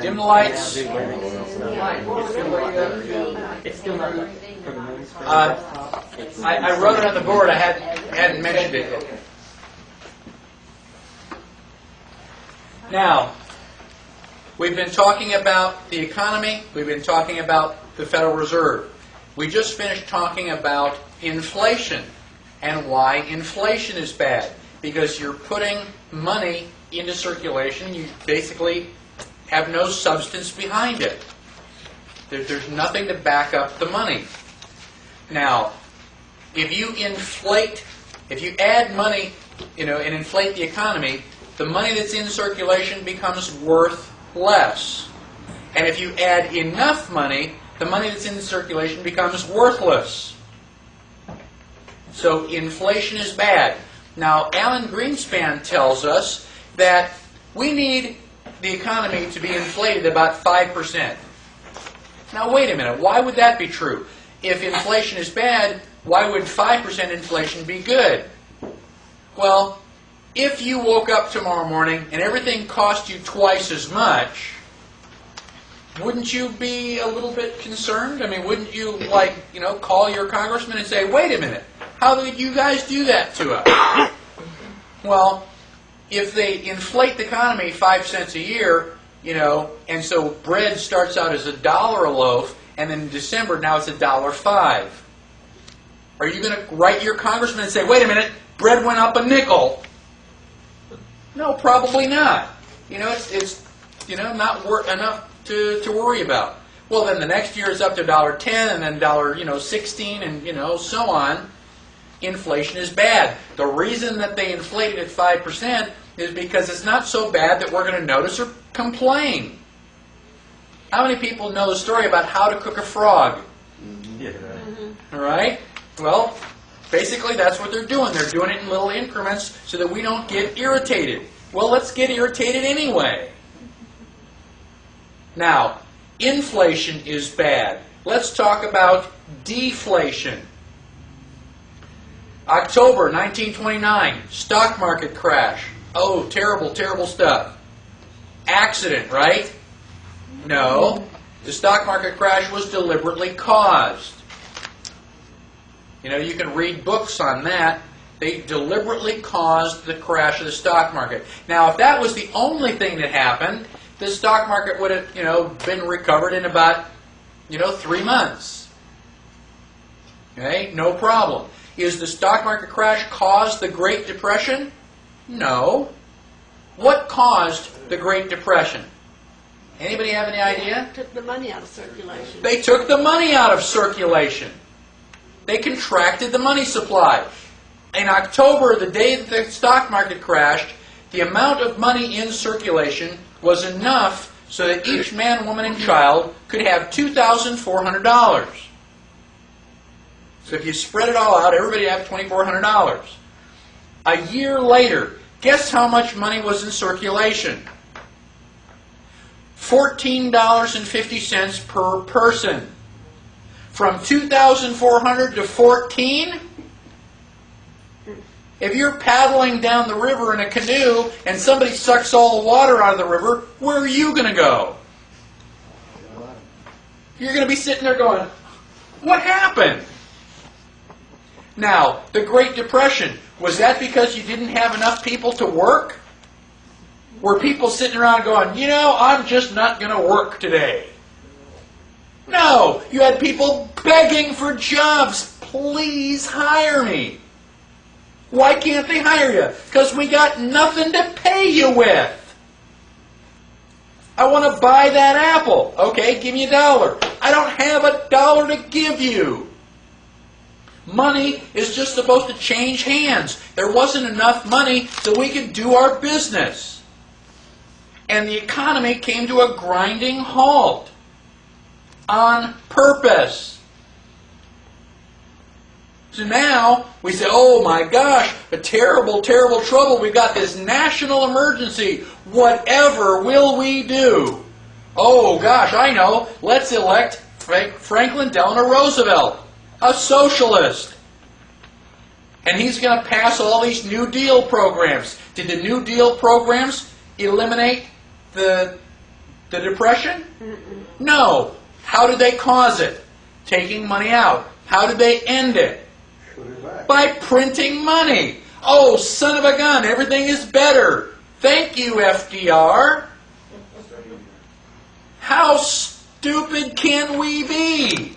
Dim the lights. It's still not. I wrote it on the board. I hadn't mentioned it yet. Now, we've been talking about the economy. We've been talking about the Federal Reserve. We just finished talking about inflation and why inflation is bad. Because you're putting money into circulation, you basically have no substance behind it. There's nothing to back up the money. Now, if you add money, and inflate the economy, the money that's in circulation becomes worth less. And if you add enough money, the money that's in circulation becomes worthless. So inflation is bad. Now, Alan Greenspan tells us that we need the economy to be inflated about 5%. Now, wait a minute. Why would that be true? If inflation is bad, why would 5% inflation be good? Well, if you woke up tomorrow morning and everything cost you twice as much, wouldn't you be a little bit concerned? I mean, wouldn't you, call your congressman and say, wait a minute, how did you guys do that to us? Well, if they inflate the economy 5 cents a year, and so bread starts out as $1 a loaf, and then in December now it's $1.05. Are you going to write your congressman and say, wait a minute, bread went up a nickel? No, probably not. It's not enough to worry about. Well, then the next year it's up to $1.10, and then $1.16, and so on. Inflation is bad. The reason that they inflated at 5% is because it's not so bad that we're going to notice or complain. How many people know the story about how to cook a frog? Yeah. All right? Well, basically that's what they're doing. They're doing it in little increments so that we don't get irritated. Well, let's get irritated anyway. Now, inflation is bad. Let's talk about deflation. October 1929, stock market crash. Oh, terrible, terrible stuff. Accident, right? No. The stock market crash was deliberately caused. You can read books on that. They deliberately caused the crash of the stock market. Now, if that was the only thing that happened, the stock market would have, been recovered in about, 3 months. Okay? No problem. Is the stock market crash caused the Great Depression? No. What caused the Great Depression? Anybody have any idea? Took the money out of circulation. They took the money out of circulation. They contracted the money supply. In October, the day that the stock market crashed, the amount of money in circulation was enough so that each man, woman, and child could have $2,400. So if you spread it all out, everybody would have $2,400. A year later, guess how much money was in circulation? $14.50 per person. From 2,400 to 14? If you're paddling down the river in a canoe and somebody sucks all the water out of the river, where are you going to go? You're going to be sitting there going, what happened? Now, the Great Depression, was that because you didn't have enough people to work? Were people sitting around going, I'm just not going to work today? No, you had people begging for jobs. Please hire me. Why can't they hire you? Because we got nothing to pay you with. I want to buy that apple. Okay, give me $1. I don't have $1 to give you. Money is just supposed to change hands. There wasn't enough money so we could do our business. And the economy came to a grinding halt. On purpose. So now we say, oh my gosh, a terrible, terrible trouble. We've got this national emergency. Whatever will we do? Oh gosh, I know. Let's elect Franklin Delano Roosevelt, a socialist. And he's going to pass all these New Deal programs. Did the New Deal programs eliminate the Depression? No. How did they cause it? Taking money out. How did they end it? By printing money. Oh, son of a gun, everything is better. Thank you, FDR. How stupid can we be?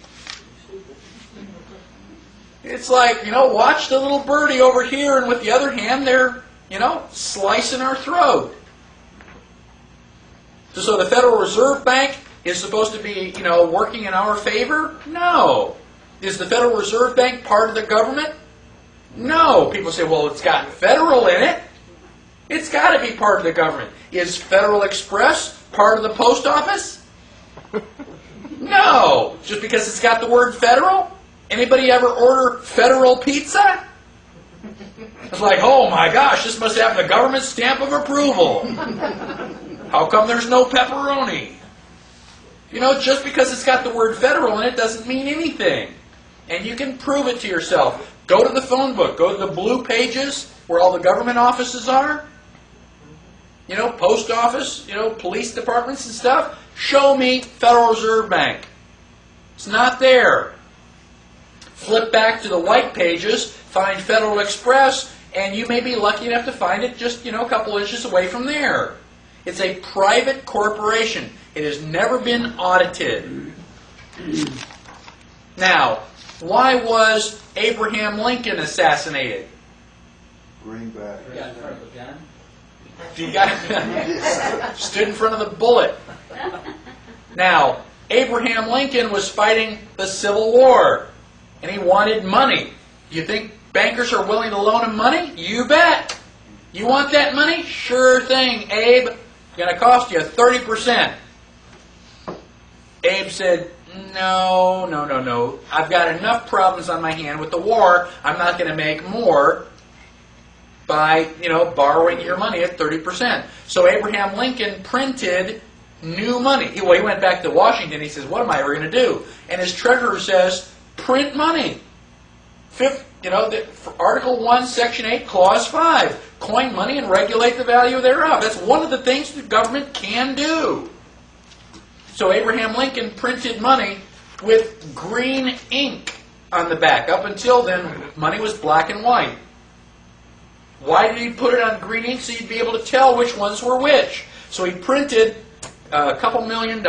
It's like, watch the little birdie over here, and with the other hand, they're, slicing our throat. So the Federal Reserve Bank is supposed to be, working in our favor? No. Is the Federal Reserve Bank part of the government? No. People say, well, it's got federal in it. It's got to be part of the government. Is Federal Express part of the post office? No. Just because it's got the word federal? Anybody ever order federal pizza? It's like, oh my gosh, this must have the government stamp of approval. How come there's no pepperoni? Just because it's got the word federal in it doesn't mean anything. And you can prove it to yourself. Go to the phone book. Go to the blue pages where all the government offices are. Post office, police departments and stuff. Show me Federal Reserve Bank. It's not there. Flip back to the white pages, find Federal Express, and you may be lucky enough to find it just, a couple inches away from there. It's a private corporation. It has never been audited. Now, why was Abraham Lincoln assassinated? Greenback. He got stood in front of the bullet. Now, Abraham Lincoln was fighting the Civil War, and he wanted money. You think bankers are willing to loan him money? You bet. You want that money? Sure thing, Abe. It's going to cost you 30%. Abe said, no. I've got enough problems on my hand with the war. I'm not going to make more by, borrowing your money at 30%. So Abraham Lincoln printed new money. He went back to Washington. He says, what am I ever going to do? And his treasurer says, print money. Article 1, Section 8, Clause 5. Coin money and regulate the value thereof. That's one of the things the government can do. So Abraham Lincoln printed money with green ink on the back. Up until then, money was black and white. Why did he put it on green ink? So you'd be able to tell which ones were which. So he printed a couple $1 million,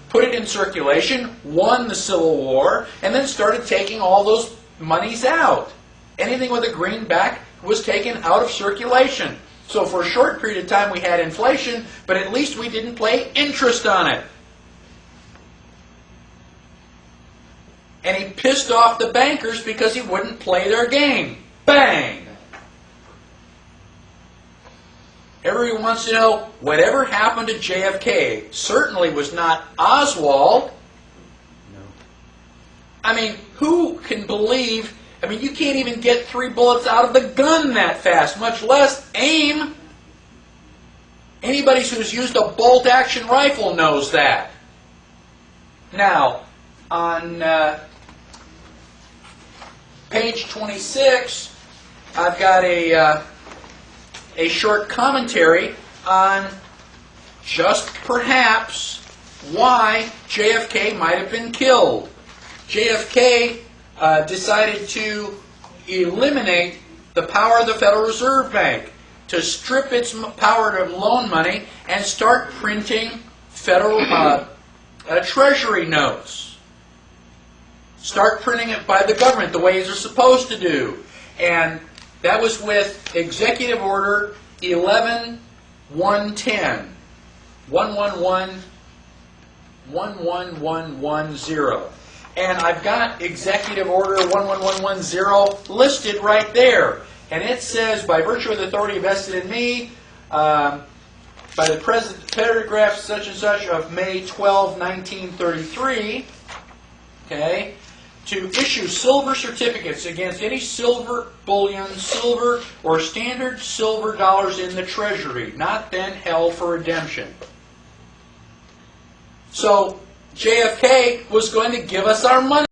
put it in circulation, won the Civil War, and then started taking all those monies out. Anything with a green back was taken out of circulation. So for a short period of time we had inflation, but at least we didn't pay interest on it. And he pissed off the bankers because he wouldn't play their game. Bang! Everyone wants to know, whatever happened to JFK certainly was not Oswald. No. I mean, who can believe... you can't even get 3 bullets out of the gun that fast, much less aim. Anybody who's used a bolt-action rifle knows that. Now, on page 26, I've got a short commentary on just perhaps why JFK might have been killed. JFK decided to eliminate the power of the Federal Reserve Bank, to strip its power to loan money and start printing federal treasury notes. Start printing it by the government the way they're supposed to do. And that was with Executive Order 11-110. 11110. And I've got Executive Order 11110 listed right there. And it says, by virtue of the authority vested in me, by the President, paragraph such and such of May 12, 1933, okay, to issue silver certificates against any silver bullion, silver, or standard silver dollars in the Treasury, not then held for redemption. So, JFK was going to give us our money.